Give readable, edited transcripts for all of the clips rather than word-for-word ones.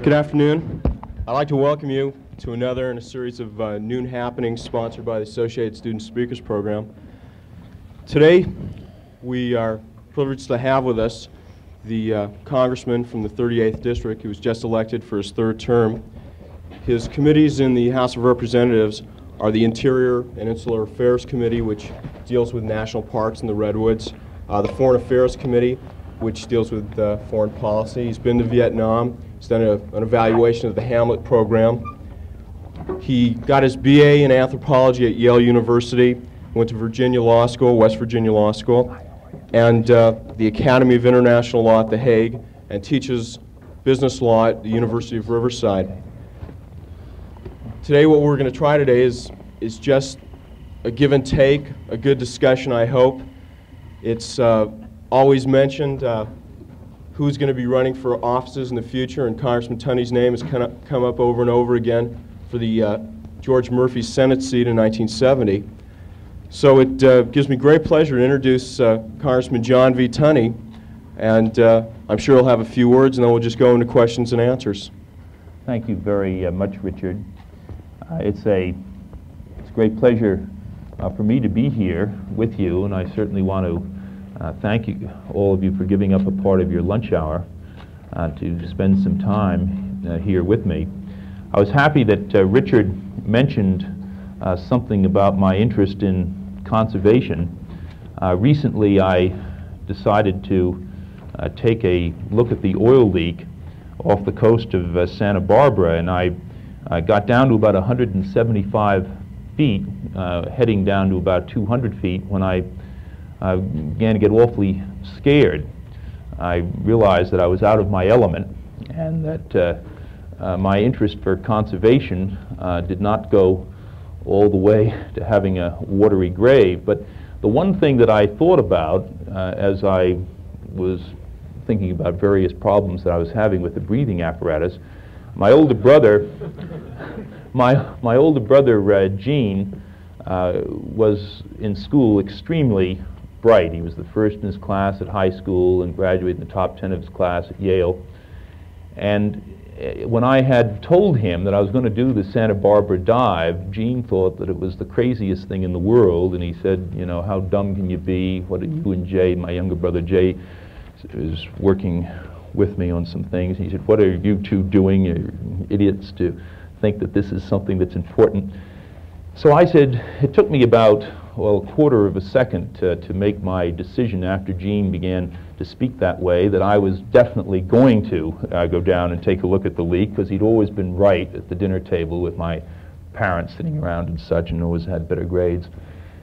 Good afternoon. I'd like to welcome you to another in a series of noon happenings sponsored by the Associated Student Speakers Program. Today, we are privileged to have with us the congressman from the 38th District who was just elected for his third term. His committees in the House of Representatives are the Interior and Insular Affairs Committee, which deals with national parks and the Redwoods, the Foreign Affairs Committee, which deals with foreign policy. He's been to Vietnam. He's done an evaluation of the Hamlet program. He got his BA in anthropology at Yale University, went to Virginia Law School, West Virginia Law School, and the Academy of International Law at The Hague, and teaches business law at the University of Riverside. Today, what we're going to try today is just a give and take, a good discussion, I hope. It's always mentioned who's going to be running for offices in the future, and Congressman Tunney's name has come up over and over again for the George Murphy Senate seat in 1970. So it gives me great pleasure to introduce Congressman John V. Tunney, and I'm sure he'll have a few words, and then we'll just go into questions and answers. Thank you very much, Richard. It's a great pleasure for me to be here with you, and I certainly want to thank you, all of you, for giving up a part of your lunch hour to spend some time here with me. I was happy that Richard mentioned something about my interest in conservation. Recently, I decided to take a look at the oil leak off the coast of Santa Barbara, and I got down to about 175 feet, heading down to about 200 feet when I began to get awfully scared. I realized that I was out of my element and that my interest for conservation did not go all the way to having a watery grave. But the one thing that I thought about as I was thinking about various problems that I was having with the breathing apparatus, my older brother, my older brother Gene, was in school extremely bright. He was the first in his class at high school and graduated in the top 10 of his class at Yale. And when I had told him that I was going to do the Santa Barbara dive, Gene thought that it was the craziest thing in the world, and he said, you know, how dumb can you be? What are you and Jay, my younger brother Jay, is working with me on some things. He said, what are you two doing? You're idiots to think that this is something that's important. So I said, it took me about, well, a quarter of a second to make my decision after Gene began to speak that way, that I was definitely going to go down and take a look at the leak, because he'd always been right at the dinner table with my parents sitting around and such, and always had better grades.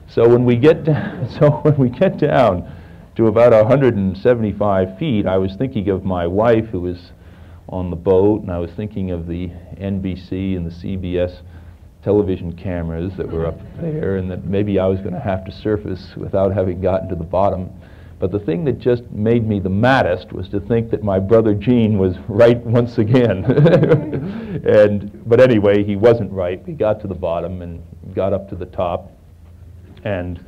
So when we get down, to about 175 feet, I was thinking of my wife who was on the boat, and I was thinking of the NBC and the CBS television cameras that were up there, and that maybe I was going to have to surface without having gotten to the bottom. But the thing that just made me the maddest was to think that my brother Gene was right once again. But anyway, he wasn't right. We got to the bottom and got up to the top, and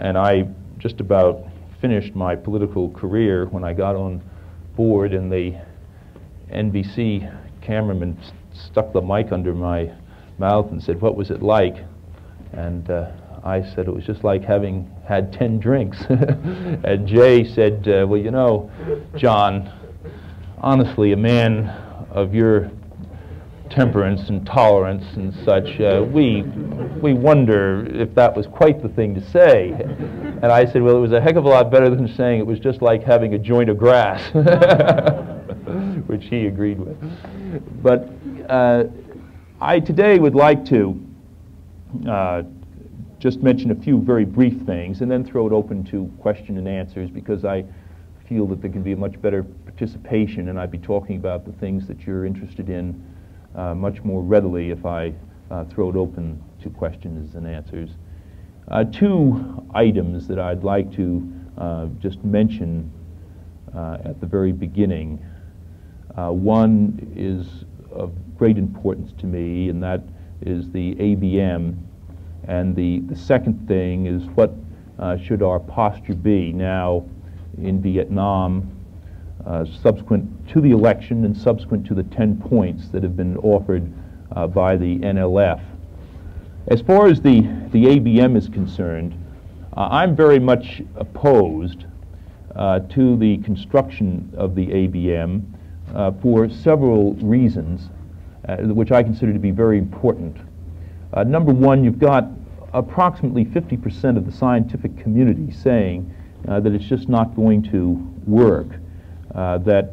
I just about finished my political career when I got on board, and the NBC cameraman stuck the mic under my mouth and said, what was it like? And I said, it was just like having had 10 drinks. And Jay said, well, you know, John, honestly, a man of your temperance and tolerance and such, we wonder if that was quite the thing to say. And I said, well, it was a heck of a lot better than saying it was just like having a joint of grass, which he agreed with. But I today would like to just mention a few very brief things and then throw it open to question and answers, because I feel that there can be a much better participation, and I'd be talking about the things that you're interested in much more readily if I throw it open to questions and answers. Two items that I'd like to just mention at the very beginning. One is of great importance to me, and that is the ABM. And the second thing is what should our posture be? Now, in Vietnam, subsequent to the election and subsequent to the 10 points that have been offered by the NLF. As far as the ABM is concerned, I'm very much opposed to the construction of the ABM for several reasons, which I consider to be very important. Number one, you've got approximately 50% of the scientific community saying that it's just not going to work, that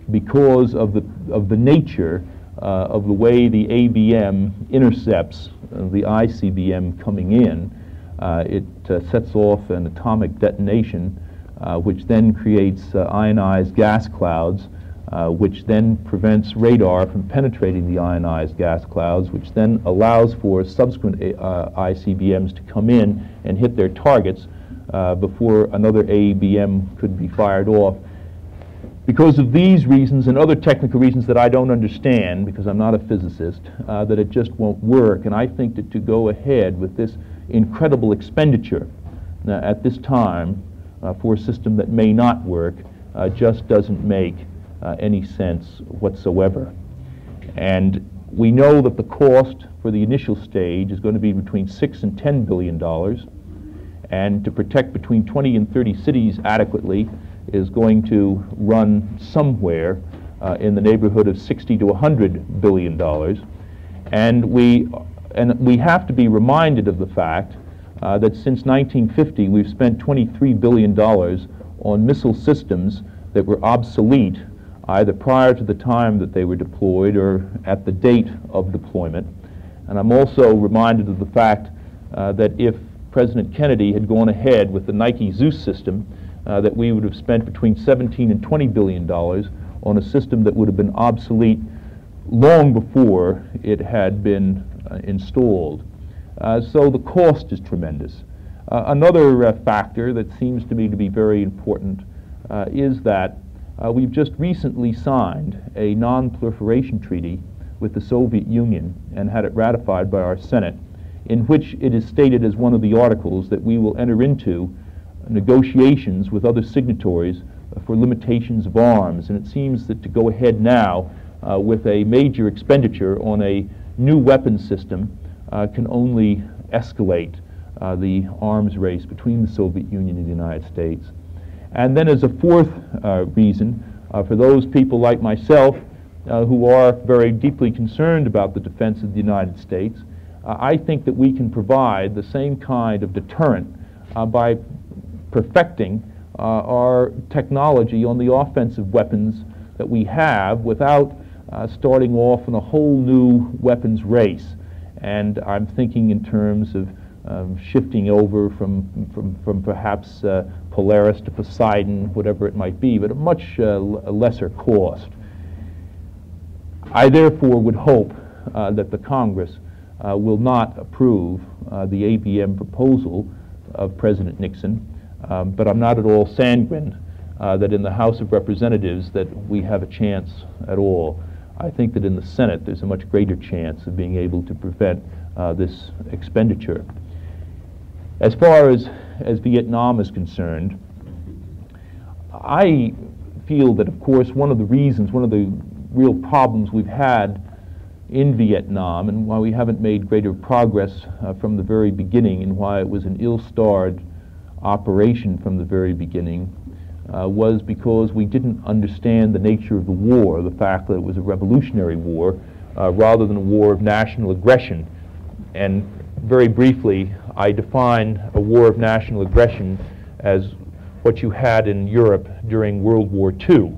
because of the nature of the way the ABM intercepts the ICBM coming in, it sets off an atomic detonation, which then creates ionized gas clouds, which then prevents radar from penetrating the ionized gas clouds, which then allows for subsequent ICBMs to come in and hit their targets before another ABM could be fired off. Because of these reasons and other technical reasons that I don't understand, because I'm not a physicist, that it just won't work. And I think that to go ahead with this incredible expenditure at this time for a system that may not work just doesn't make any sense whatsoever. And we know that the cost for the initial stage is going to be between $6 and $10 billion, and to protect between 20 and 30 cities adequately is going to run somewhere in the neighborhood of $60 to $100 billion. And we have to be reminded of the fact that since 1950 we've spent $23 billion on missile systems that were obsolete either prior to the time that they were deployed or at the date of deployment. And I'm also reminded of the fact that if President Kennedy had gone ahead with the Nike Zeus system, that we would have spent between $17 and $20 billion on a system that would have been obsolete long before it had been installed. So the cost is tremendous. Another factor that seems to me to be very important is that we've just recently signed a non-proliferation treaty with the Soviet Union and had it ratified by our Senate, in which it is stated as one of the articles that we will enter into negotiations with other signatories for limitations of arms. And it seems that to go ahead now with a major expenditure on a new weapon system can only escalate the arms race between the Soviet Union and the United States. And then as a fourth reason, for those people like myself who are very deeply concerned about the defense of the United States, I think that we can provide the same kind of deterrent by perfecting our technology on the offensive weapons that we have without starting off in a whole new weapons race. And I'm thinking in terms of shifting over from perhaps Polaris to Poseidon, whatever it might be, but at much lesser cost. I therefore would hope that the Congress will not approve the ABM proposal of President Nixon, but I'm not at all sanguine that in the House of Representatives that we have a chance at all. I think that in the Senate there's a much greater chance of being able to prevent this expenditure. As far as Vietnam is concerned, I feel that, of course, one of the real problems we've had in Vietnam and why we haven't made greater progress from the very beginning and why it was an ill-starred operation from the very beginning was because we didn't understand the nature of the war, the fact that it was a revolutionary war rather than a war of national aggression. And very briefly, I define a war of national aggression as what you had in Europe during World War II,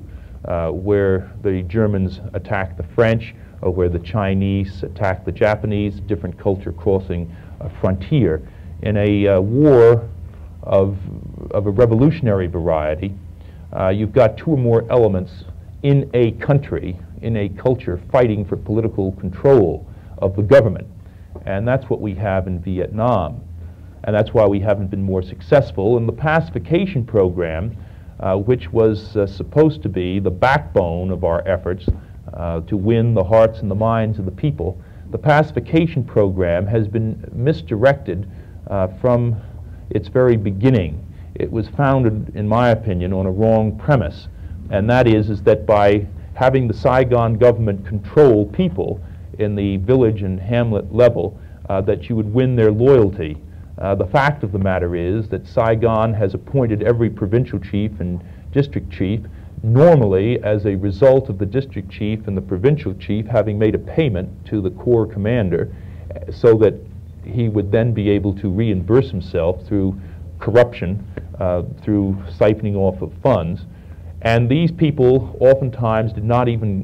where the Germans attacked the French, or where the Chinese attacked the Japanese, different culture crossing a frontier. In a war of a revolutionary variety, you've got two or more elements in a country, in a culture, fighting for political control of the government. And that's what we have in Vietnam. And that's why we haven't been more successful. And the pacification program, which was supposed to be the backbone of our efforts to win the hearts and the minds of the people, the pacification program has been misdirected from its very beginning. It was founded, in my opinion, on a wrong premise. and that is that by having the Saigon government control people in the village and hamlet level, that you would win their loyalty. The fact of the matter is that Saigon has appointed every provincial chief and district chief normally as a result of the district chief and the provincial chief having made a payment to the corps commander so that he would then be able to reimburse himself through corruption, through siphoning off of funds. And these people oftentimes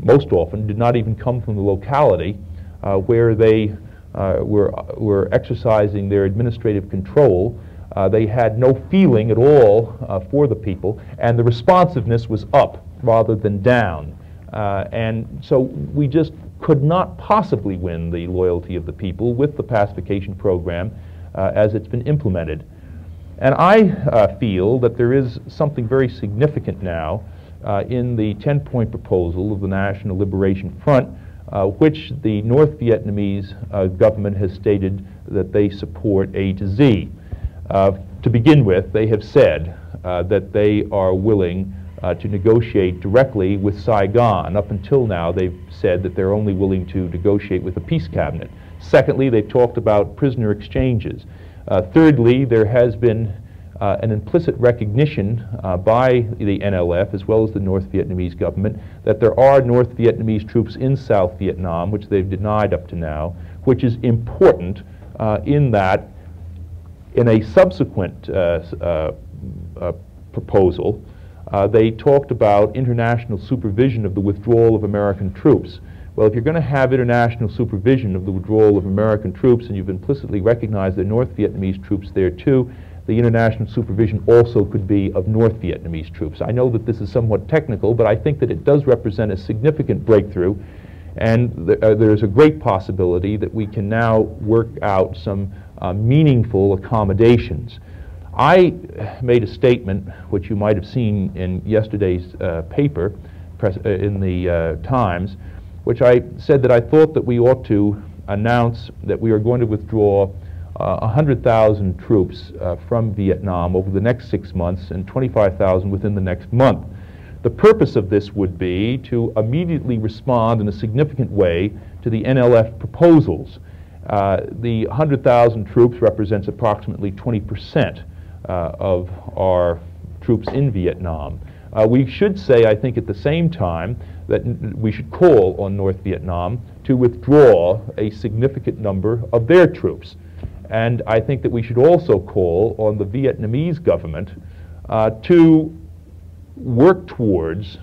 most often did not even come from the locality where they were exercising their administrative control. They had no feeling at all for the people, and the responsiveness was up rather than down. And so we just could not possibly win the loyalty of the people with the pacification program as it's been implemented. And I feel that there is something very significant now in the 10-point proposal of the National Liberation Front, which the North Vietnamese government has stated that they support A to Z. To begin with, they have said that they are willing to negotiate directly with Saigon. Up until now, they've said that they're only willing to negotiate with the peace cabinet. Secondly, they've talked about prisoner exchanges. Thirdly, there has been an implicit recognition by the NLF as well as the North Vietnamese government that there are North Vietnamese troops in South Vietnam, which they've denied up to now, which is important in that in a subsequent proposal, they talked about international supervision of the withdrawal of American troops. Well, if you're going to have international supervision of the withdrawal of American troops, and you've implicitly recognized the North Vietnamese troops there too, the international supervision also could be of North Vietnamese troops. I know that this is somewhat technical, but I think that it does represent a significant breakthrough, and there's a great possibility that we can now work out some meaningful accommodations. I made a statement, which you might have seen in yesterday's paper, in the Times, which I said that I thought that we ought to announce that we are going to withdraw 100,000 troops from Vietnam over the next 6 months and 25,000 within the next month. The purpose of this would be to immediately respond in a significant way to the NLF proposals. The 100,000 troops represents approximately 20% of our troops in Vietnam. We should say, I think, at the same time that we should call on North Vietnam to withdraw a significant number of their troops. And I think that we should also call on the Vietnamese government to work towards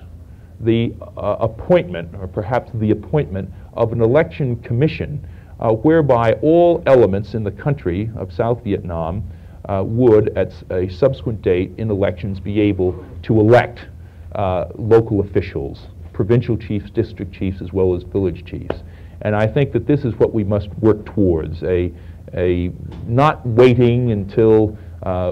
the appointment, or perhaps the appointment, of an election commission whereby all elements in the country of South Vietnam would, at a subsequent date in elections, be able to elect local officials, provincial chiefs, district chiefs, as well as village chiefs. And I think that this is what we must work towards, not waiting until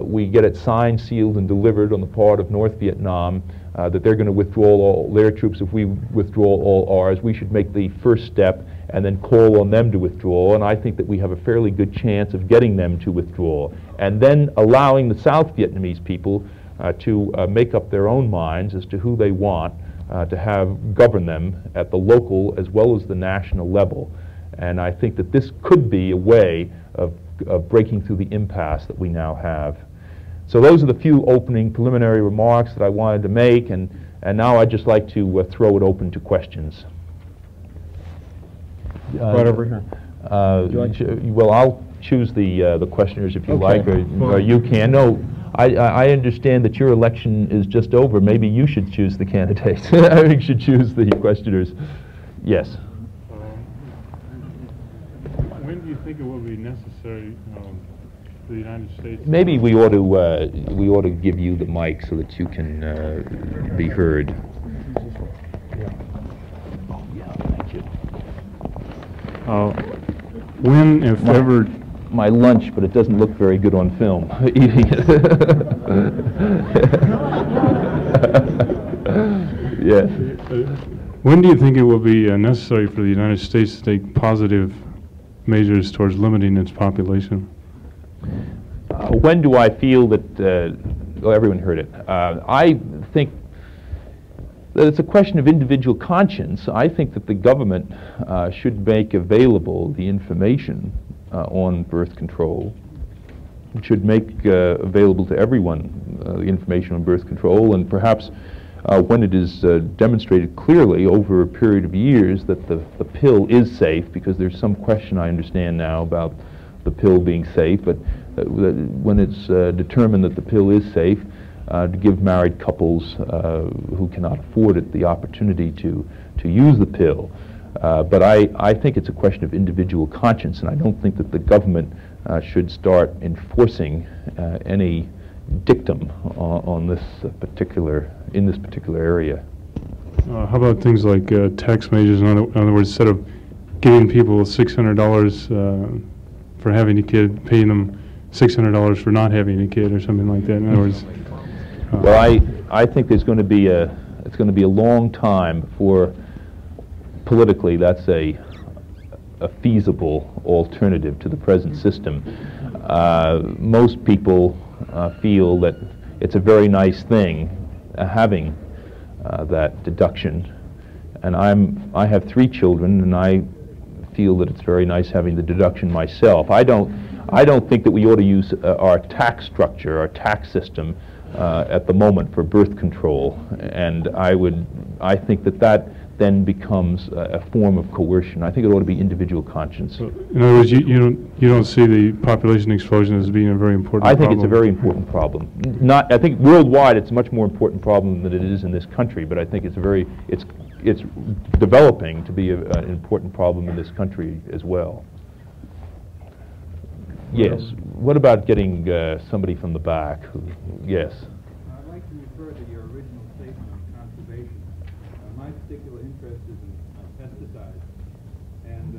we get it signed, sealed, and delivered on the part of North Vietnam that they're going to withdraw all their troops if we withdraw all ours. We should make the first step and then call on them to withdraw, and I think that we have a fairly good chance of getting them to withdraw, and then allowing the South Vietnamese people to make up their own minds as to who they want to have govern them at the local as well as the national level. And I think that this could be a way of breaking through the impasse that we now have. So those are the few opening preliminary remarks that I wanted to make, and now I'd just like to throw it open to questions. Right over here. Well, I'll choose the questioners if you Okay. like, or you can. No, I understand that your election is just over. Maybe you should choose the candidates. You should choose the questioners. Yes. When do you think it will be necessary for the United States? Maybe we ought to give you the mic so that you can be heard. Oh yeah, thank you. When, if ever, My lunch, but it doesn't look very good on film. Eating it. Yes. when do you think it will be necessary for the United States to take positive measures towards limiting its population? When do I feel that, well, everyone heard it. I think it's a question of individual conscience. I think that the government should make available the information on birth control. It should make available to everyone the information on birth control, and perhaps when it is demonstrated clearly over a period of years that the pill is safe, because there's some question, I understand now, about the pill being safe, but when it's determined that the pill is safe, to give married couples who cannot afford it the opportunity to use the pill. But I think it's a question of individual conscience, and I don't think that the government should start enforcing any dictum on this in this particular area. How about things like tax measures? In other words, instead of giving people $600 for having a kid, paying them $600 for not having a kid, or something like that. In other words, well, I think there's going to be it's going to be a long time before politically that's a feasible alternative to the present system. Most people feel that it's a very nice thing having that deduction, and I have 3 children, and I feel that it's very nice having the deduction myself. I don't think that we ought to use our tax structure, our tax system, at the moment for birth control, and I think that then becomes a form of coercion. I think it ought to be individual conscience. So, in other words, you don't see the population explosion as being a very important problem? I think it's a very important problem. I think worldwide it's a much more important problem than it is in this country, but I think it's developing to be an important problem in this country as well. Yes. What about getting somebody from the back? Yes. I'd like to refer to your original statement on conservation. My particular interest is in pesticides, and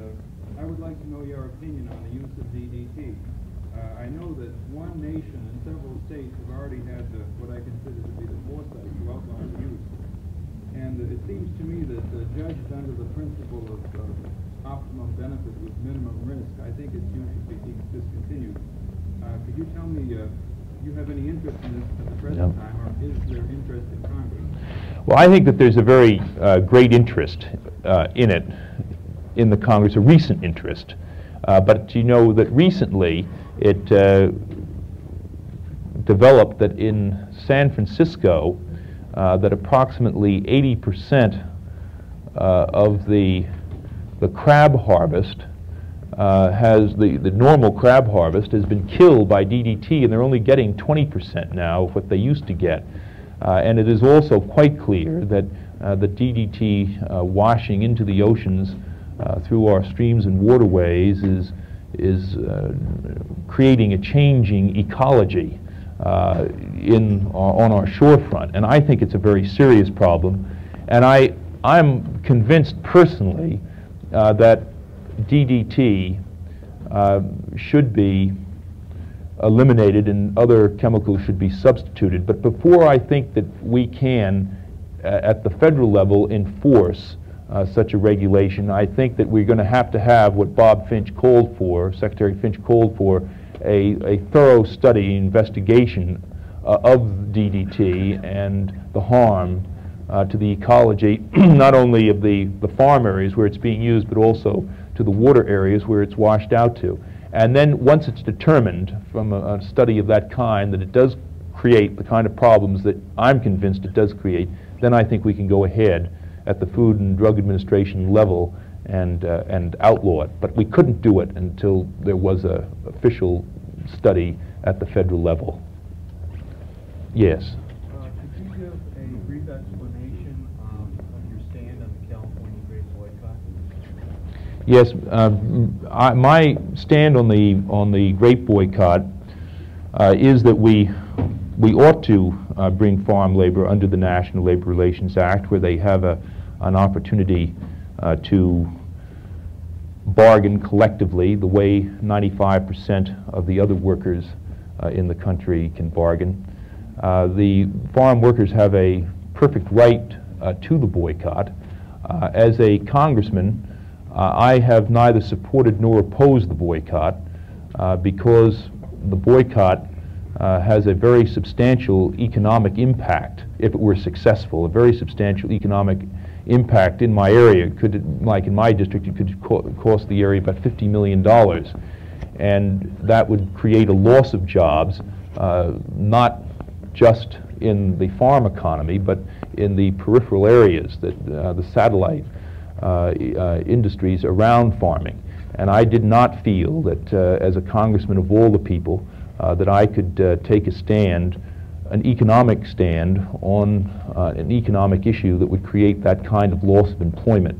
I would like to know your opinion on the use of DDT. I know that one nation and several states have already had what I consider to be the foresight to outlaw the use. And it seems to me that judged under the principle of optimum benefit with minimum risk, I think its use should be discontinued. Could you tell me, do you have any interest in this at the present time, or is there interest in Congress? Well, I think that there's a very great interest in it, in the Congress, a recent interest. But you know that recently it developed that in San Francisco, that approximately 80% of the crab harvest the normal crab harvest has been killed by DDT, and they're only getting 20% now of what they used to get. And it is also quite clear that the DDT washing into the oceans through our streams and waterways is creating a changing ecology on our shorefront, and I think it's a very serious problem. And I'm convinced personally that DDT should be eliminated and other chemicals should be substituted. But before I think that we can, at the federal level, enforce such a regulation, I think that we're going to have what Bob Finch called for, Secretary Finch called for, a thorough study, investigation of DDT and the harm to the ecology, not only of the farm areas where it's being used, but also to the water areas where it's washed out to. And then once it's determined from a study of that kind that it does create the kind of problems that I'm convinced it does create, then I think we can go ahead at the Food and Drug Administration level and outlaw it. But we couldn't do it until there was an official study at the federal level. Yes? Could you give a brief explanation of your stand on the California grape boycott? Yes, my stand on the grape boycott is that we ought to bring farm labor under the National Labor Relations Act, where they have an opportunity to bargain collectively the way 95% of the other workers in the country can bargain. The farm workers have a perfect right to the boycott. As a congressman, I have neither supported nor opposed the boycott because the boycott has a very substantial economic impact if it were successful, a very substantial economic impact in my area. Like in my district, it could cost the area about $50 million. And that would create a loss of jobs, not just in the farm economy, but in the peripheral areas, the satellite industries around farming. And I did not feel that, as a congressman of all the people, that I could take a stand, an economic stand, on an economic issue that would create that kind of loss of employment.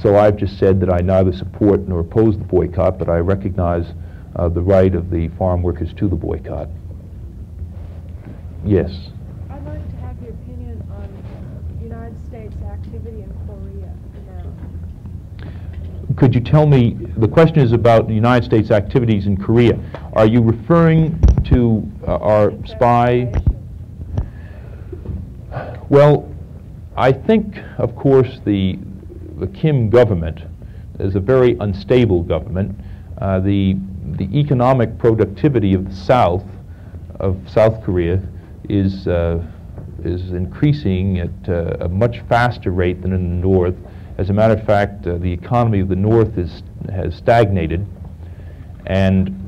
So I've just said that I neither support nor oppose the boycott, but I recognize the right of the farm workers to the boycott. Yes? I'd like to have your opinion on United States activity in Korea now. Could you tell me, the question is about the United States activities in Korea. Are you referring to our spy? Well, I think, of course, the Kim government is a very unstable government. The economic productivity of the South Korea is increasing at a much faster rate than in the North. As a matter of fact, the economy of the North has stagnated, and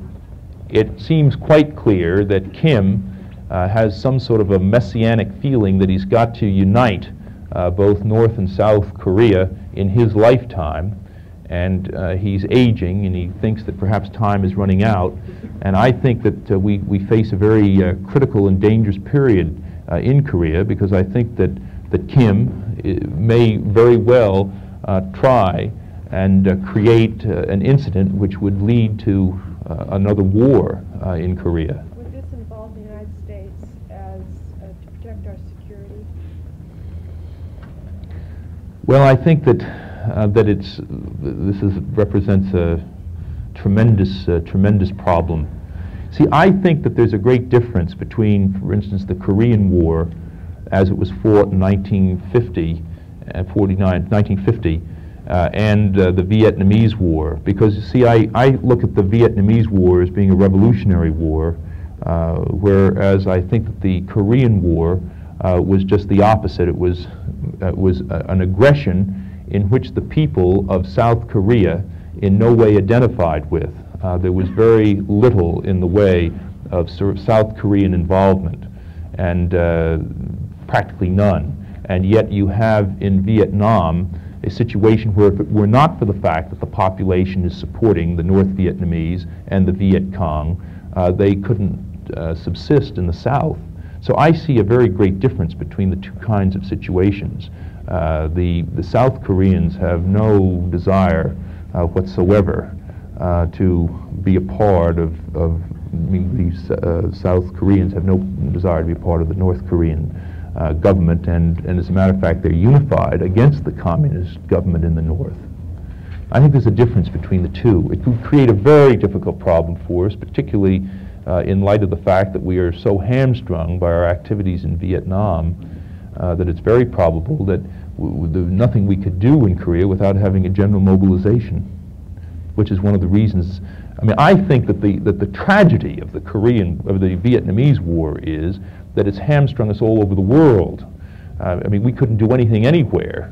it seems quite clear that Kim has some sort of a messianic feeling that he's got to unite both North and South Korea in his lifetime, and he's aging, and he thinks that perhaps time is running out. And I think that we face a very critical and dangerous period in Korea, because I think that Kim may very well try and create an incident which would lead to another war in Korea. Would this involve the United States as to protect our security? Well, I think that represents a tremendous problem. See, I think that there's a great difference between, for instance, the Korean War as it was fought in 1950 and 1950, and the Vietnamese War. Because, you see, I look at the Vietnamese War as being a revolutionary war, whereas I think that the Korean War was just the opposite. It was an aggression in which the people of South Korea in no way identified with. There was very little in the way of South Korean involvement, and practically none. And yet you have in Vietnam a situation where, if it were not for the fact that the population is supporting the North Vietnamese and the Viet Cong, they couldn't subsist in the South. So I see a very great difference between the two kinds of situations. The South Koreans have no desire whatsoever to be a part of the South Koreans have no desire to be a part of the North Korean government, and as a matter of fact, they're unified against the communist government in the North. I think there's a difference between the two. It would create a very difficult problem for us, particularly in light of the fact that we are so hamstrung by our activities in Vietnam that it's very probable that there's nothing we could do in Korea without having a general mobilization, which is one of the reasons. I mean, I think that the tragedy of the Vietnamese War is that it's hamstrung us all over the world. I mean, we couldn't do anything anywhere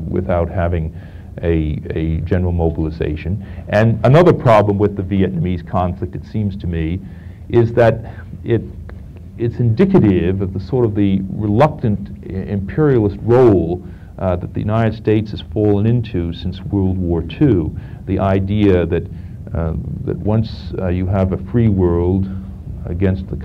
without having a general mobilization. And another problem with the Vietnamese conflict, it seems to me, is that it's indicative of the sort of the reluctant imperialist role that the United States has fallen into since World War II. The idea that once you have a free world against the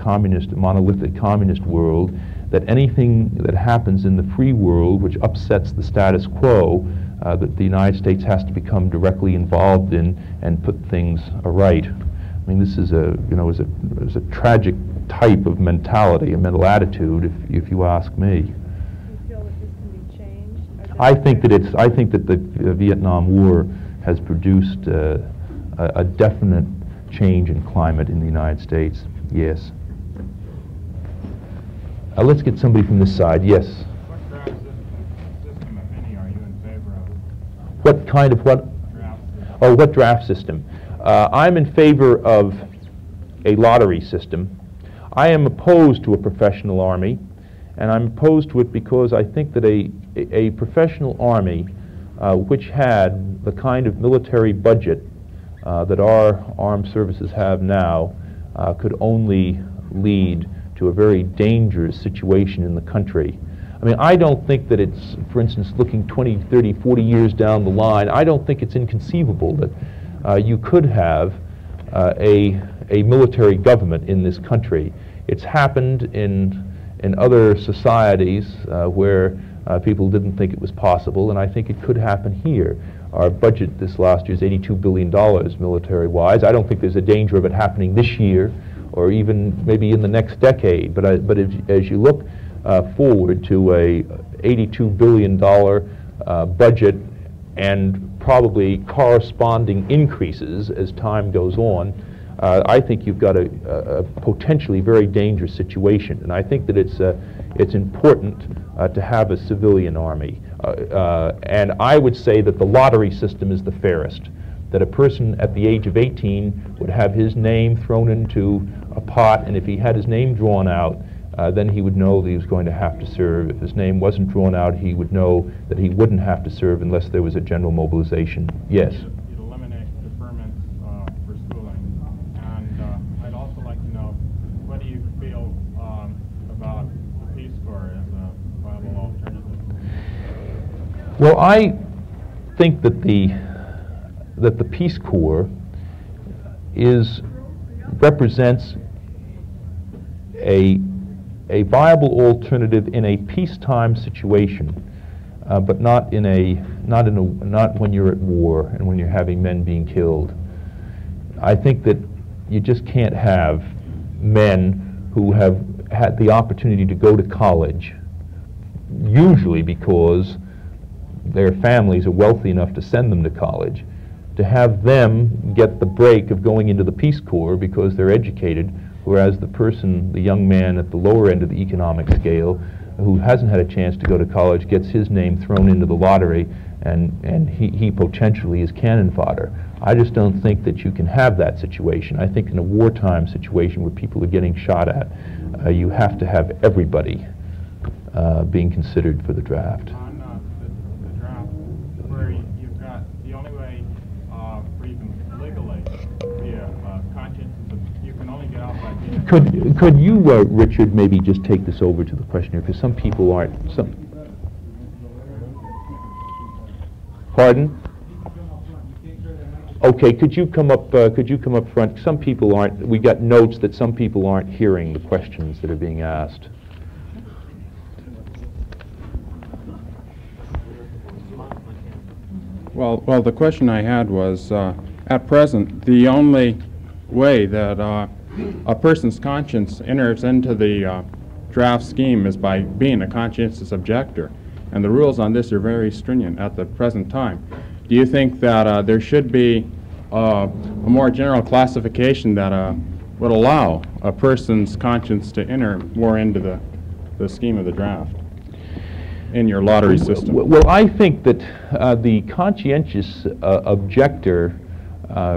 monolithic communist world, that anything that happens in the free world which upsets the status quo, that the United States has to become directly involved in and put things aright. I mean, this is is a tragic type of mentality, a mental attitude, if you ask me. Do you feel that this can be changed? I think that the Vietnam War has produced a definite change in climate in the United States. Yes. Let's get somebody from this side. Yes. What draft system, if any, are you in favor of? What kind of what? Draft system. Oh, what draft system? I'm in favor of a lottery system, I am opposed to a professional army, and I'm opposed to it because I think that a professional army which had the kind of military budget that our armed services have now could only lead to a very dangerous situation in the country. I mean, I don't think that it's, for instance, looking 20, 30, 40 years down the line, I don't think it's inconceivable that you could have a military government in this country. It's happened in other societies where people didn't think it was possible, and I think it could happen here. Our budget this last year is $82 billion military-wise. I don't think there's a danger of it happening this year or even maybe in the next decade. But as you look forward to a $82 billion budget and probably corresponding increases as time goes on, I think you've got a potentially very dangerous situation. And I think that it's important to have a civilian army. And I would say that the lottery system is the fairest, that a person at the age of 18 would have his name thrown into a pot, and if he had his name drawn out, then he would know that he was going to have to serve. If his name wasn't drawn out, he would know that he wouldn't have to serve unless there was a general mobilization. Yes? You'd eliminate deferments for schooling. And I'd also like to know, what do you feel about the Peace Corps as a viable alternative? Well, I think that the Peace Corps represents a viable alternative in a peacetime situation, but not when you're at war and when you're having men being killed. I think that you just can't have men who have had the opportunity to go to college, usually because their families are wealthy enough to send them to college, to have them get the break of going into the Peace Corps because they're educated, whereas the young man at the lower end of the economic scale who hasn't had a chance to go to college gets his name thrown into the lottery, and he potentially is cannon fodder. I just don't think that you can have that situation. I think in a wartime situation where people are getting shot at, you have to have everybody being considered for the draft. On the draft, where you've got the only way for you can legally be a conscience, you can only get out by being Could you, Richard, maybe just take this over to the questioner, because some people aren't. Pardon? Okay, could you come up front? Some people aren't. We got notes that some people aren't hearing the questions that are being asked. Well, the question I had was, at present, the only way that a person's conscience enters into the draft scheme is by being a conscientious objector, and the rules on this are very stringent at the present time. Do you think that there should be a more general classification that would allow a person's conscience to enter more into the scheme of the draft in your lottery system? Well, I think that the conscientious objector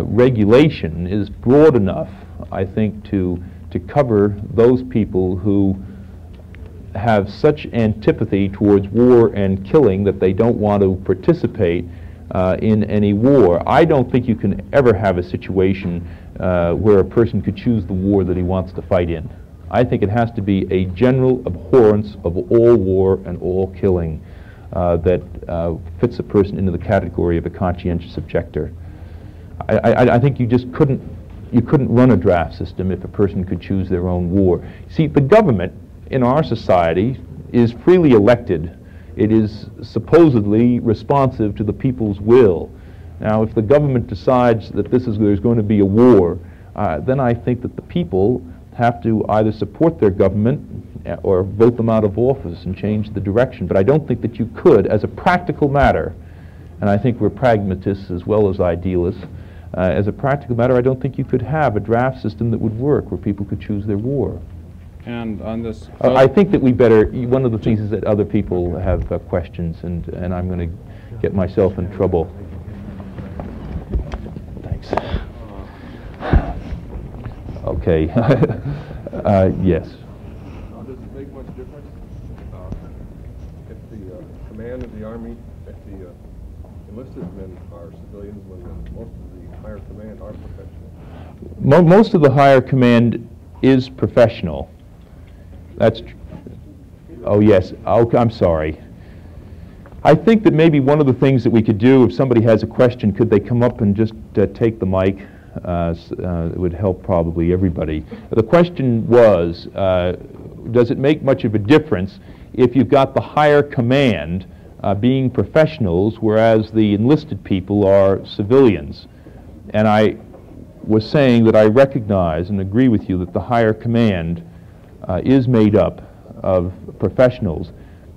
regulation is broad enough, I think, to cover those people who have such antipathy towards war and killing that they don't want to participate in any war. I don't think you can ever have a situation where a person could choose the war that he wants to fight in. I think it has to be a general abhorrence of all war and all killing that fits a person into the category of a conscientious objector. I think you just couldn't run a draft system if a person could choose their own war. See, the government in our society is freely elected. It is supposedly responsive to the people's will. Now, if the government decides that there's going to be a war, then I think that the people have to either support their government or vote them out of office and change the direction. But I don't think that you could, as a practical matter, and I think we're pragmatists as well as idealists, as a practical matter, I don't think you could have a draft system that would work where people could choose their war. And on this, I think that we better. One of the things is that other people have questions, and I'm going to get myself in trouble. Thanks. Okay. Yes. Does it make much difference if the command of the Army, if the enlisted men are civilians when most of the higher command are professional? Most of the higher command is professional. That's oh yes. Oh, I'm sorry. I think that maybe one of the things that we could do, if somebody has a question, could they come up and just take the mic? It would help probably everybody. The question was, does it make much of a difference if you've got the higher command being professionals, whereas the enlisted people are civilians? And I was saying that I recognize and agree with you that the higher command is made up of professionals.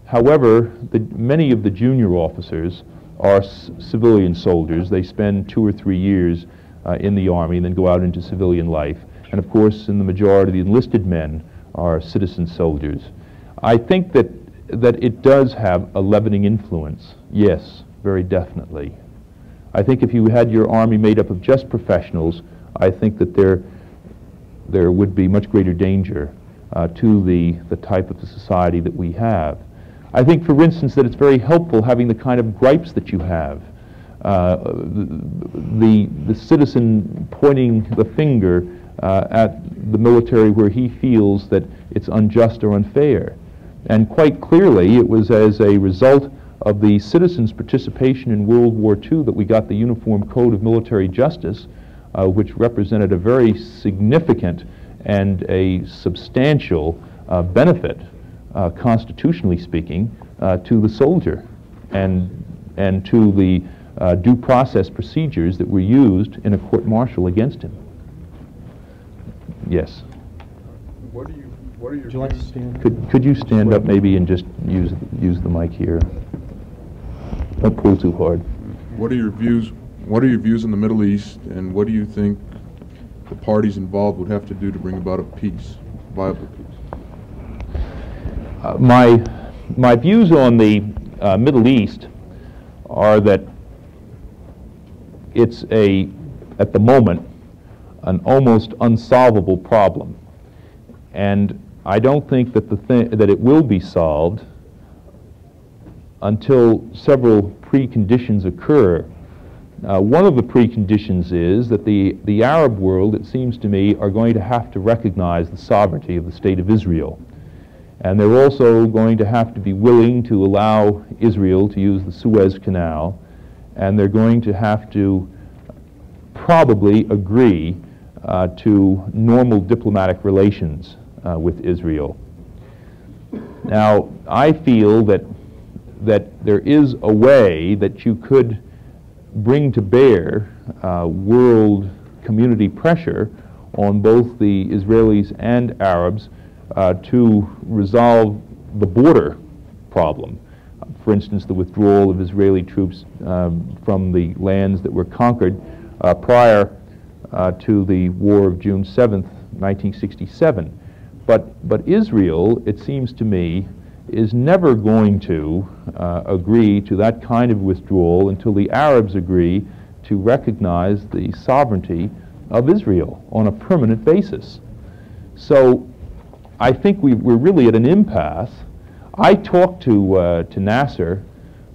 However, many of the junior officers are civilian soldiers. They spend 2 or 3 years in the Army and then go out into civilian life. And of course, in the majority, the enlisted men are citizen soldiers. I think that it does have a leavening influence. Yes, very definitely. I think if you had your Army made up of just professionals, I think that there would be much greater danger to the type of the society that we have. I think, for instance, that it's very helpful having the kind of gripes that you have. The citizen pointing the finger at the military where he feels that it's unjust or unfair. And quite clearly, it was as a result of the citizens' participation in World War II that we got the Uniform Code of Military Justice, which represented a very significant and a substantial benefit, constitutionally speaking, to the soldier and to the due process procedures that were used in a court-martial against him. Yes. What are your Would you like to stand? Could you stand up maybe and just use the mic here? Don't pull too hard. What are your views? What are your views in the Middle East, and what do you think the parties involved would have to do to bring about a peace, viable peace? My views on the Middle East are that it's at the moment, an almost unsolvable problem, and I don't think that that it will be solved until several preconditions occur. One of the preconditions is that the Arab world, it seems to me, are going to have to recognize the sovereignty of the State of Israel. And they're also going to have to be willing to allow Israel to use the Suez Canal, and they're going to have to probably agree to normal diplomatic relations with Israel. Now, I feel that there is a way that you could bring to bear world community pressure on both the Israelis and Arabs to resolve the border problem. For instance, the withdrawal of Israeli troops from the lands that were conquered prior to the War of June 7th, 1967. But Israel, it seems to me, is never going to agree to that kind of withdrawal until the Arabs agree to recognize the sovereignty of Israel on a permanent basis. So I think we're really at an impasse. I talked to Nasser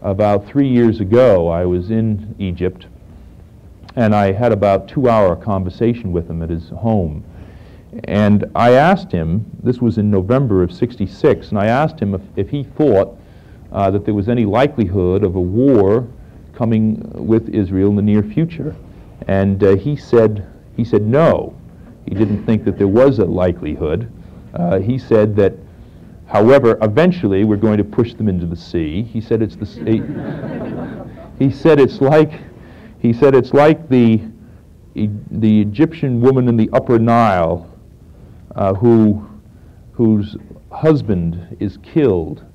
about 3 years ago. I was in Egypt, and I had about 2-hour conversation with him at his home. And I asked him, this was in November of '66, and I asked him if he thought that there was any likelihood of a war coming with Israel in the near future. And he said no. He didn't think that there was a likelihood. He said that, however, eventually we're going to push them into the sea. He said it's like the Egyptian woman in the Upper Nile whose husband is killed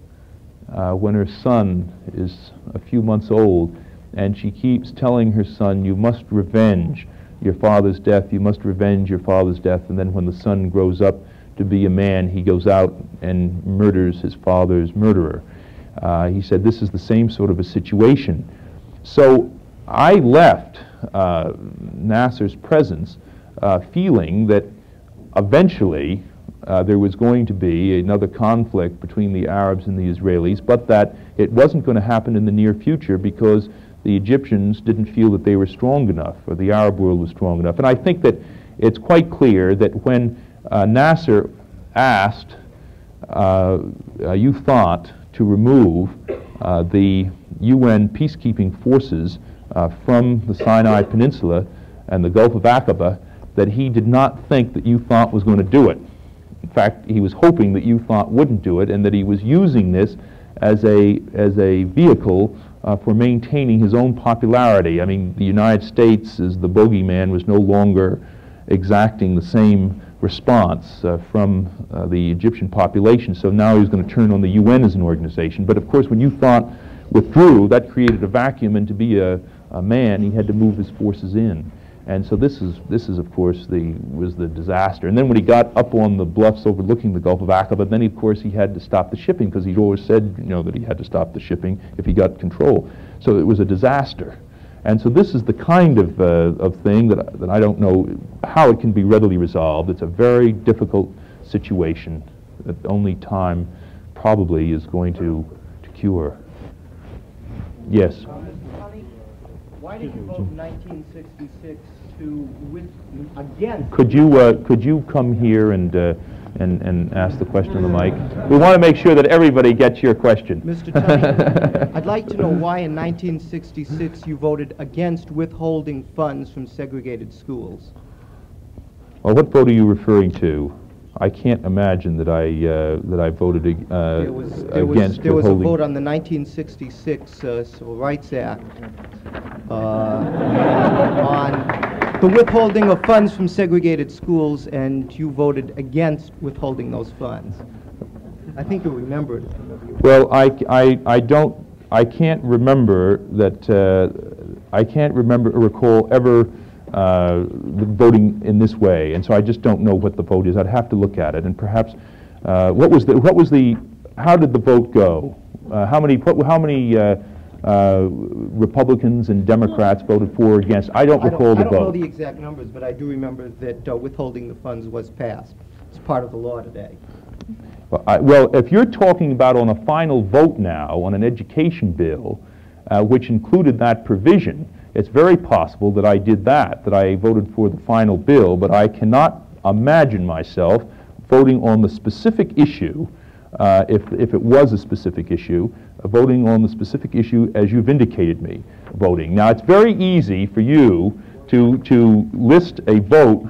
when her son is a few months old, and she keeps telling her son, "You must revenge your father's death, you must revenge your father's death," and then when the son grows up to be a man, he goes out and murders his father's murderer. He said this is the same sort of a situation. So I left Nasser's presence feeling that eventually there was going to be another conflict between the Arabs and the Israelis, but that it wasn't going to happen in the near future because the Egyptians didn't feel that they were strong enough, or the Arab world was strong enough. And I think that it's quite clear that when Nasser asked you thought to remove the UN peacekeeping forces from the Sinai Peninsula and the Gulf of Aqaba, that he did not think that you thought was going to do it. In fact, he was hoping that you thought wouldn't do it, and that he was using this as a vehicle for maintaining his own popularity. I mean, the United States, as the bogeyman, was no longer exacting the same response from the Egyptian population, so now he was going to turn on the UN as an organization. But of course, when you thought withdrew, that created a vacuum, and to be a man, he had to move his forces in. And so this is of course was the disaster. And then when he got up on the bluffs overlooking the Gulf of Aqaba, then of course he had to stop the shipping, because he'd always said, you know, that he had to stop the shipping if he got control. So it was a disaster. And so this is the kind of thing that I don't know how it can be readily resolved. It's a very difficult situation that only time probably is going to cure. Yes. Why did you vote in 1966 against? Could you come here and ask the question on the mic? We want to make sure that everybody gets your question. Mr. Tunney, I'd like to know why in 1966 you voted against withholding funds from segregated schools. Well, what vote are you referring to? I can't imagine that I voted against withholding. There was a vote on the 1966 Civil Rights Act on the withholding of funds from segregated schools, and you voted against withholding those funds. I think you remember it. Well, I can't remember that. I can't recall ever voting in this way, and so I just don't know what the vote is. I'd have to look at it, and perhaps how did the vote go? How many Republicans and Democrats voted for or against? I don't recall the vote. I don't know the exact numbers, but I do remember that withholding the funds was passed. It's part of the law today. Well, if you're talking about on a final vote now on an education bill, which included that provision, it's very possible that I did that I voted for the final bill, but I cannot imagine myself voting on the specific issue, if it was a specific issue, voting on the specific issue as you've indicated me voting. Now, it's very easy for you to list a vote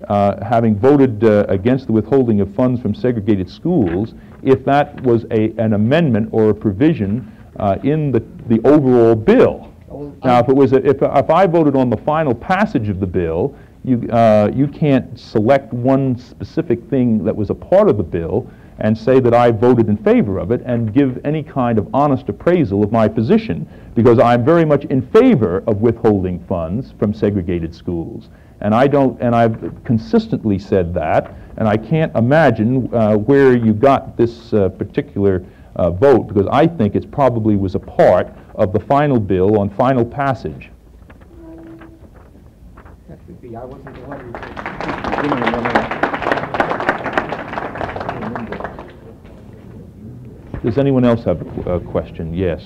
having voted against the withholding of funds from segregated schools if that was an amendment or a provision in the overall bill. Now, if I voted on the final passage of the bill, you can't select one specific thing that was a part of the bill and say that I voted in favor of it and give any kind of honest appraisal of my position, because I'm very much in favor of withholding funds from segregated schools. And I've consistently said that, and I can't imagine where you got this particular vote, because I think it probably was a part of the final bill on final passage. That could be. I wasn't the one who Does anyone else have a question? Yes.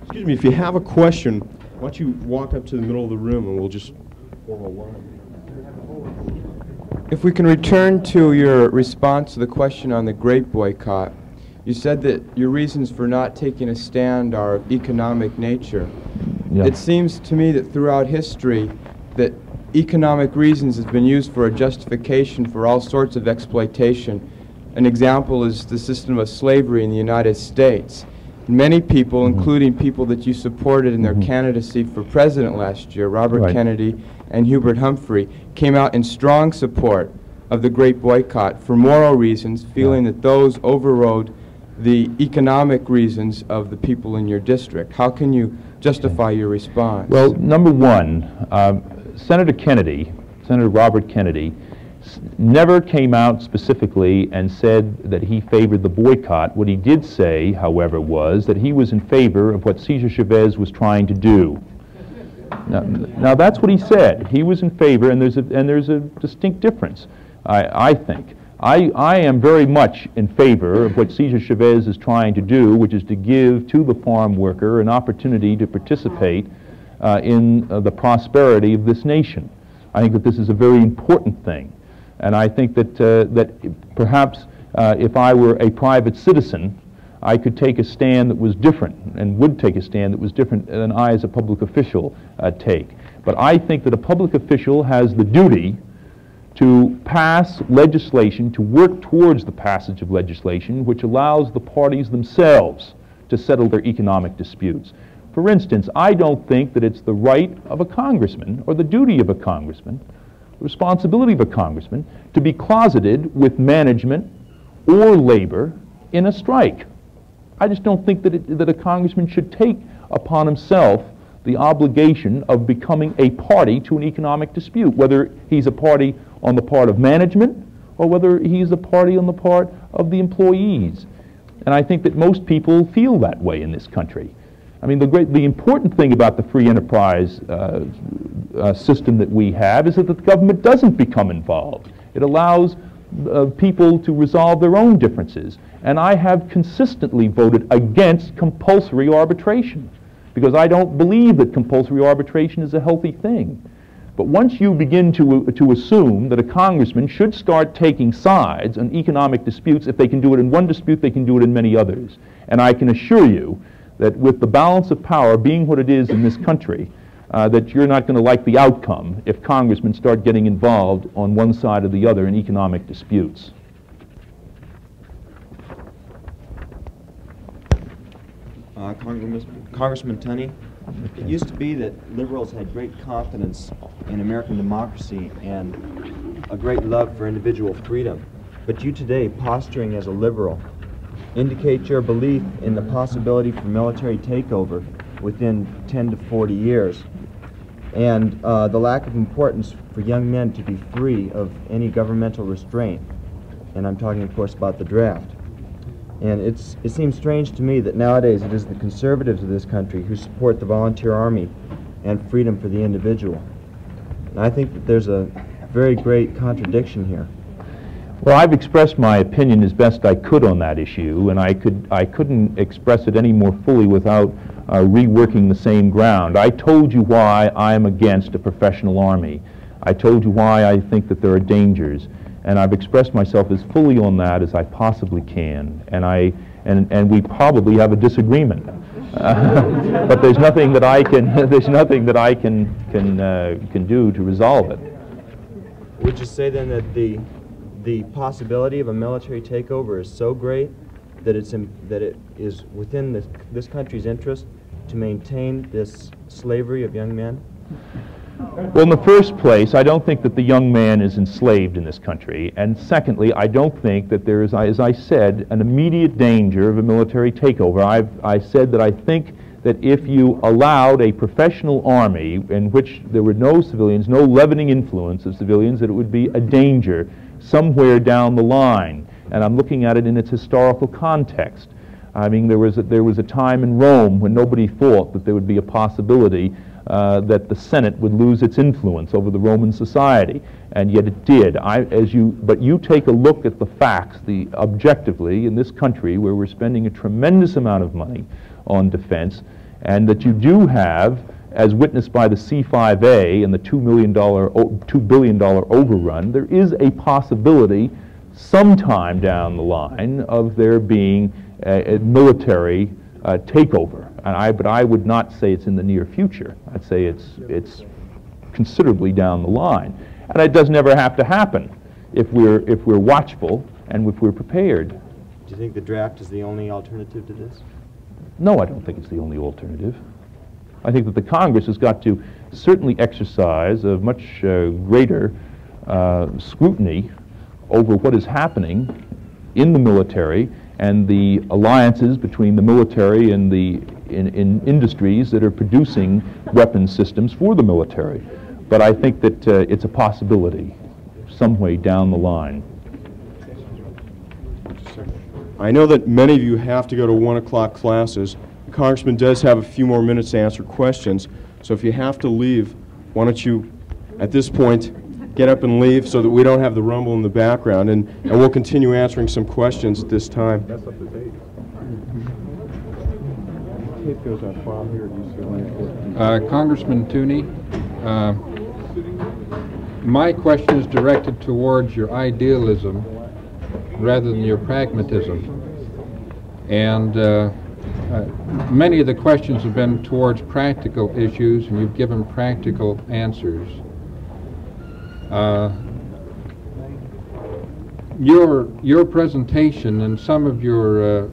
Excuse me, if you have a question, why don't you walk up to the middle of the room and we'll just form a line. If we can return to your response to the question on the grape boycott, you said that your reasons for not taking a stand are of economic nature. Yeah. It seems to me that throughout history that economic reasons has been used for a justification for all sorts of exploitation. An example is the system of slavery in the United States. Many people, including people that you supported in their candidacy for president last year, Robert Kennedy and Hubert Humphrey, came out in strong support of the Great Boycott for moral reasons, feeling that those overrode the economic reasons of the people in your district. How can you justify your response? Well, number one, Senator Robert Kennedy, never came out specifically and said that he favored the boycott. What he did say, however, was that he was in favor of what Cesar Chavez was trying to do. Now that's what he said. He was in favor, and there's a distinct difference, I think. I am very much in favor of what Cesar Chavez is trying to do, which is to give to the farm worker an opportunity to participate in the prosperity of this nation. I think that this is a very important thing. And I think that perhaps if I were a private citizen, I could take a stand that was different, and would take a stand that was different than I as a public official take. But I think that a public official has the duty to pass legislation, to work towards the passage of legislation which allows the parties themselves to settle their economic disputes. For instance, I don't think that it's the right of a congressman, or the duty of a congressman, the responsibility of a congressman, to be closeted with management or labor in a strike. I just don't think that a congressman should take upon himself the obligation of becoming a party to an economic dispute, whether he's a party on the part of management or whether he's a party on the part of the employees. And I think that most people feel that way in this country. I mean, the important thing about the free enterprise system that we have is that the government doesn't become involved. It allows people to resolve their own differences. And I have consistently voted against compulsory arbitration because I don't believe that compulsory arbitration is a healthy thing. But once you begin to assume that a congressman should start taking sides on economic disputes, if they can do it in one dispute, they can do it in many others. And I can assure you that with the balance of power being what it is in this country, that you're not going to like the outcome if congressmen start getting involved on one side or the other in economic disputes. Congressman Tunney, it used to be that liberals had great confidence in American democracy and a great love for individual freedom. But you today, posturing as a liberal, indicate your belief in the possibility for military takeover within 10 to 40 years and the lack of importance for young men to be free of any governmental restraint. And I'm talking, of course, about the draft. And it seems strange to me that nowadays it is the conservatives of this country who support the volunteer army and freedom for the individual. And I think that there's a very great contradiction here. Well, I've expressed my opinion as best I could on that issue, and I couldn't express it any more fully without reworking the same ground. I told you why I am against a professional army. I told you why I think that there are dangers. And I've expressed myself as fully on that as I possibly can, and we probably have a disagreement, but there's nothing that I can do to resolve it. Would you say then that the possibility of a military takeover is so great that it is within this country's interest to maintain this slavery of young men? Well, in the first place, I don't think that the young man is enslaved in this country. And secondly, I don't think that there is, as I said, an immediate danger of a military takeover. I said that I think that if you allowed a professional army in which there were no civilians, no leavening influence of civilians, that it would be a danger somewhere down the line. And I'm looking at it in its historical context. I mean, there was a time in Rome when nobody thought that there would be a possibility that the Senate would lose its influence over the Roman society, and yet it did. But you take a look at the facts, objectively, in this country where we're spending a tremendous amount of money on defense, and that you do have, as witnessed by the C-5A and the $2 billion overrun, there is a possibility sometime down the line of there being a military takeover. But I would not say it's in the near future. I'd say it's considerably down the line. And it doesn't ever have to happen if we're watchful and if we're prepared. Do you think the draft is the only alternative to this? No, I don't think it's the only alternative. I think that the Congress has got to certainly exercise a much greater scrutiny over what is happening in the military and the alliances between the military and in industries that are producing weapons systems for the military. But I think that it's a possibility, some way down the line. I know that many of you have to go to 1 o'clock classes. The Congressman does have a few more minutes to answer questions, so if you have to leave, why don't you, at this point, get up and leave so that we don't have the rumble in the background, and we'll continue answering some questions at this time. That's up to date. Tape goes on file here at UCLA. Congressman Tunney, my question is directed towards your idealism rather than your pragmatism. And many of the questions have been towards practical issues, and you've given practical answers. Your presentation and some of your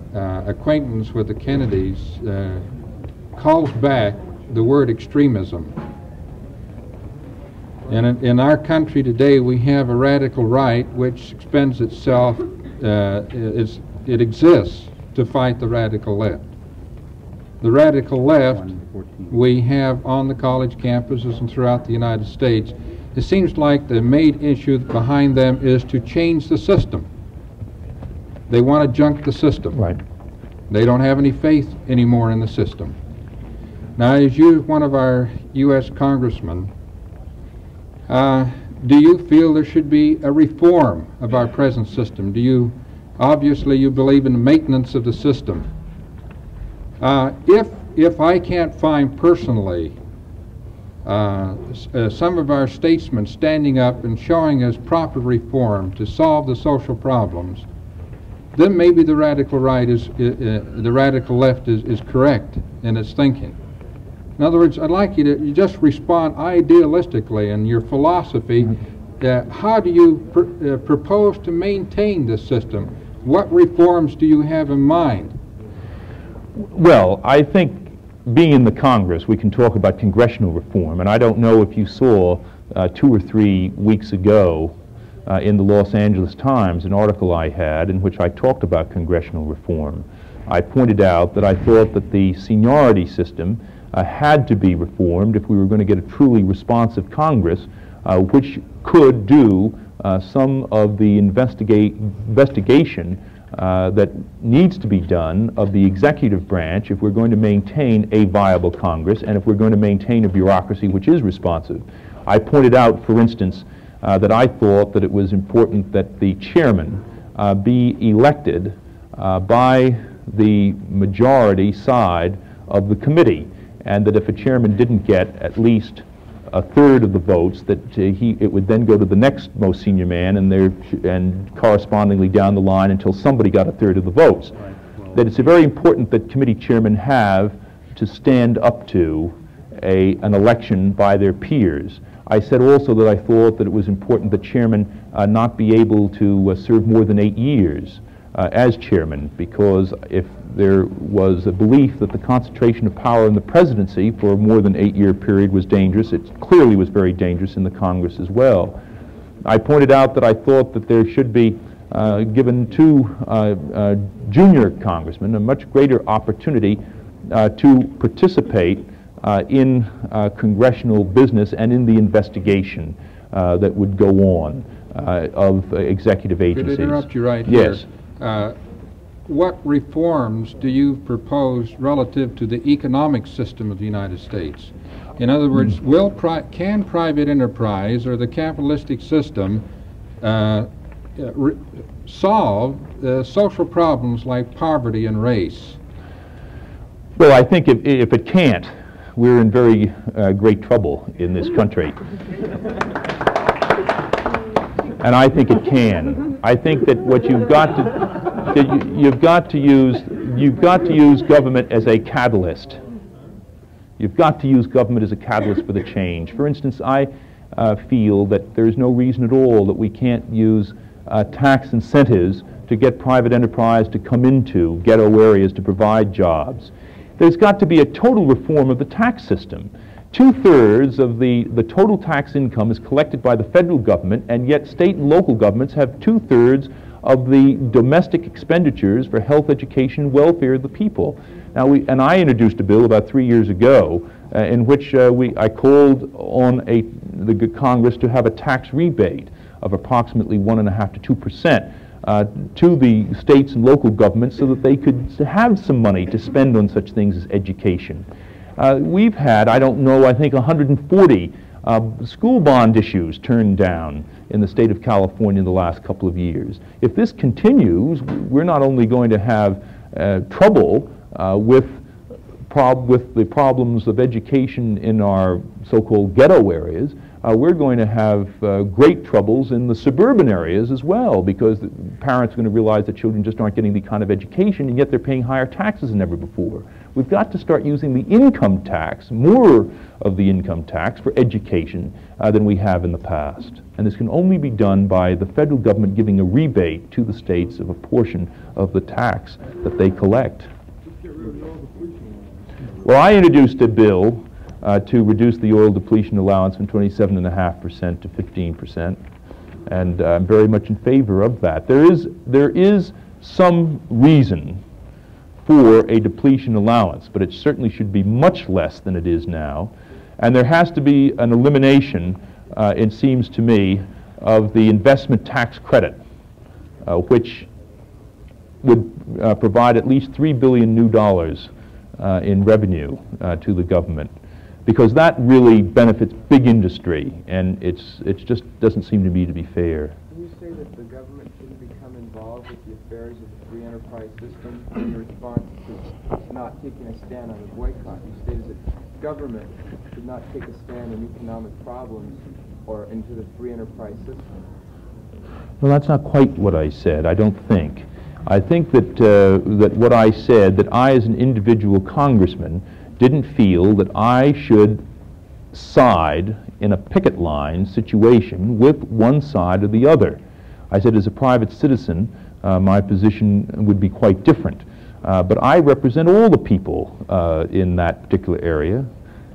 acquaintance with the Kennedys calls back the word extremism. And in our country today, we have a radical right which expends itself, it exists to fight the radical left. The radical left we have on the college campuses and throughout the United States. It seems like the main issue behind them is to change the system. They want to junk the system. Right. They don't have any faith anymore in the system. Now, as you, one of our U.S. congressmen, do you feel there should be a reform of our present system? Do you, obviously you believe in the maintenance of the system. If I can't find personally some of our statesmen standing up and showing us proper reform to solve the social problems, then maybe the radical right is, the radical left is correct in its thinking. In other words, I'd like you to just respond idealistically in your philosophy. How do you propose to maintain this system? What reforms do you have in mind? Well, I think being in the Congress, we can talk about congressional reform, and I don't know if you saw 2 or 3 weeks ago in the Los Angeles Times an article I had in which I talked about congressional reform. I pointed out that I thought that the seniority system had to be reformed if we were going to get a truly responsive Congress, which could do some of the investigation that needs to be done of the executive branch if we're going to maintain a viable Congress and if we're going to maintain a bureaucracy which is responsive. I pointed out, for instance, that I thought that it was important that the chairman be elected by the majority side of the committee, and that if a chairman didn't get at least a third of the votes, that it would then go to the next most senior man and correspondingly down the line until somebody got a third of the votes. That it's very important that committee chairmen have to stand up to an election by their peers. I said also that I thought that it was important that chairmen not be able to serve more than 8 years as chairman, because if there was a belief that the concentration of power in the presidency for a more than 8-year period was dangerous, it clearly was very dangerous in the Congress as well. I pointed out that I thought that there should be given to junior congressmen a much greater opportunity to participate in congressional business and in the investigation that would go on of executive agencies. Could I interrupt you right here? Yes. What reforms do you propose relative to the economic system of the United States? In other words, can private enterprise or the capitalistic system solve social problems like poverty and race? Well, I think if it can't, we're in very great trouble in this country. And I think it can. I think that what you've got to use government as a catalyst. You've got to use government as a catalyst for the change. For instance, I feel that there's no reason at all that we can't use tax incentives to get private enterprise to come into ghetto areas to provide jobs. There's got to be a total reform of the tax system. 2/3 of the total tax income is collected by the federal government, and yet state and local governments have 2/3 of the domestic expenditures for health, education, and welfare of the people. Now, I introduced a bill about 3 years ago in which I called on the Congress to have a tax rebate of approximately 1.5 to 2% to the states and local governments so that they could have some money to spend on such things as education. We've had, I don't know, I think 140 school bond issues turned down in the state of California in the last couple of years. If this continues, we're not only going to have trouble with the problems of education in our so-called ghetto areas, we're going to have great troubles in the suburban areas as well, because the parents are going to realize that children just aren't getting the kind of education, and yet they're paying higher taxes than ever before. We've got to start using the income tax, more of the income tax, for education than we have in the past. And this can only be done by the federal government giving a rebate to the states of a portion of the tax that they collect. Well, I introduced a bill to reduce the oil depletion allowance from 27.5% to 15%, and I'm very much in favor of that. There is some reason for a depletion allowance, but it certainly should be much less than it is now, and there has to be an elimination, it seems to me, of the investment tax credit, which would provide at least $3 billion new in revenue to the government, because that really benefits big industry, and it just doesn't seem to me to be fair. Can you say that the government shouldn't become involved with the affairs of the free enterprise system in your response to not taking a stand on the boycott? You stated that government should not take a stand on economic problems or into the free enterprise system. Well, that's not quite what I said, I don't think. I think that, that what I said, that I as an individual congressman didn't feel that I should side in a picket line situation with one side or the other. I said as a private citizen, my position would be quite different. But I represent all the people in that particular area.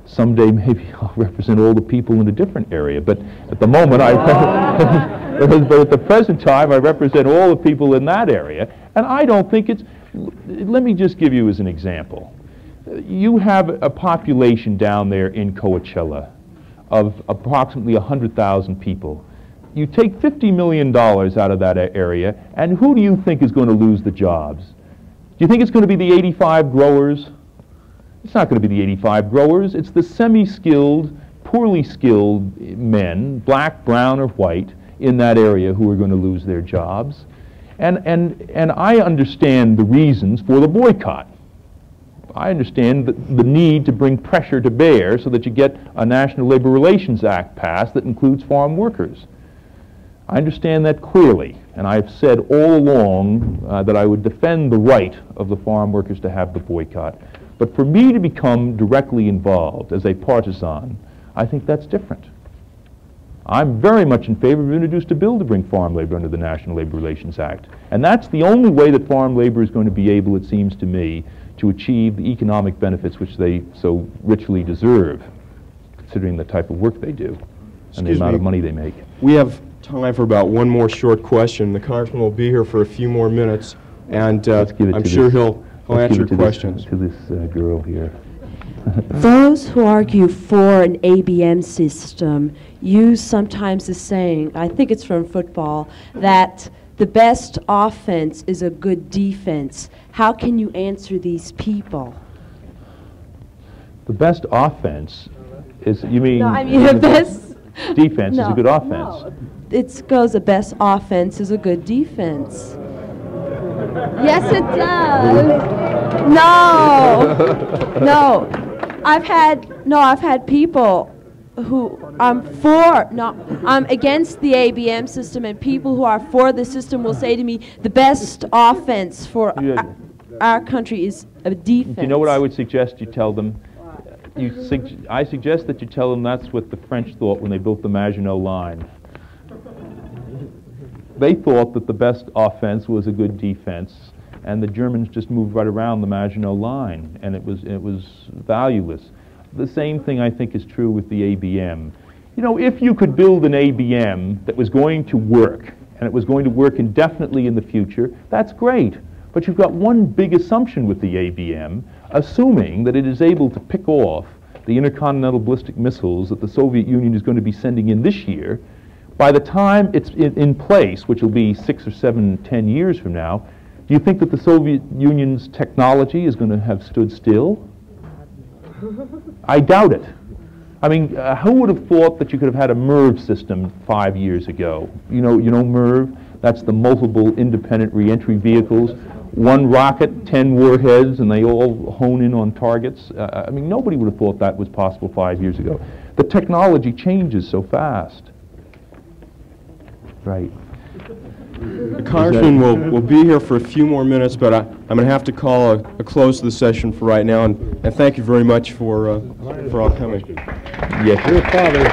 Someday maybe I'll represent all the people in a different area. But at the moment, but at the present time, I represent all the people in that area. And I don't think it's, let me just give you as an example. You have a population down there in Coachella of approximately 100,000 people. You take $50 million out of that area, and who do you think is going to lose the jobs? Do you think it's going to be the 85 growers? It's not going to be the 85 growers. It's the semi-skilled, poorly skilled men, black, brown, or white, in that area who are going to lose their jobs. And I understand the reasons for the boycott. I understand the need to bring pressure to bear so that you get a National Labor Relations Act passed that includes farm workers. I understand that clearly, and I've said all along that I would defend the right of the farm workers to have the boycott. But for me to become directly involved as a partisan, I think that's different. I'm very much in favor of introducing a bill to bring farm labor under the National Labor Relations Act. And that's the only way that farm labor is going to be able, it seems to me, to achieve the economic benefits which they so richly deserve, considering the type of work they do and the amount of money they make. We have time for about one more short question. The Congressman will be here for a few more minutes, and I'm sure he'll answer questions. To this girl here. Those who argue for an ABM system use sometimes the saying, I think it's from football, that the best offense is a good defense. How can you answer these people? The best offense is, you mean, No, I mean the best defense is a good offense. No, it goes the best offense is a good defense. Yes, it does. No. I've had people who I'm against the ABM system, and people who are for the system will say to me, the best offense for our country is a defense. Do you know what I would suggest you tell them? I suggest that you tell them that's what the French thought when they built the Maginot Line. They thought that the best offense was a good defense, and the Germans just moved right around the Maginot Line, and it was valueless. The same thing I think is true with the ABM. You know, if you could build an ABM that was going to work, and it was going to work indefinitely in the future, that's great. But you've got one big assumption with the ABM, assuming that it is able to pick off the intercontinental ballistic missiles that the Soviet Union is going to be sending in this year. By the time it's in place, which will be 6 or 7, 10 years from now, do you think that the Soviet Union's technology is going to have stood still? I doubt it. I mean, who would have thought that you could have had a MIRV system 5 years ago? You know MIRV? That's the multiple independent reentry vehicles. One rocket, 10 warheads, and they all hone in on targets. I mean, nobody would have thought that was possible 5 years ago. The technology changes so fast. Right. The Congressman will be here for a few more minutes, but I'm going to have to call a close to the session for right now, and thank you very much for all coming. Yes. Your father.